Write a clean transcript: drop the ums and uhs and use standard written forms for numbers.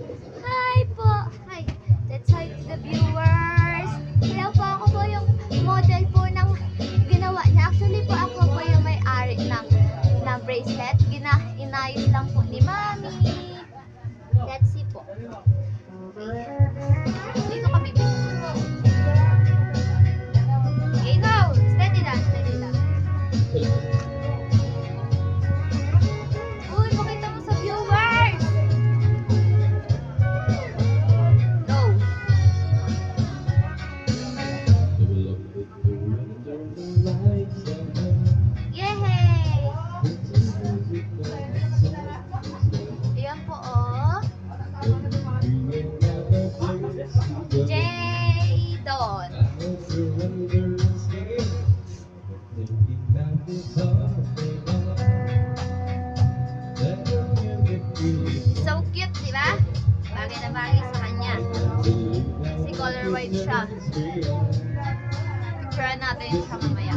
Hi po! Hi! Let's hi to the viewers! Hello po, ako po yung model po ng ginawa niya. Actually po, ako po yung may-ari ng bracelet. Inayos lang po ni Mami. Let's see po. Okay. Dito kami bibili. Okay, go! Steady lang, steady lang. Uy, pakita mo sa viewers! Go! Yehey! Ayan po, oh. J-Don. So cute, di ba? Bagay na bagay sa kanya. Kasi color white siya. Picturean natin siya mamaya.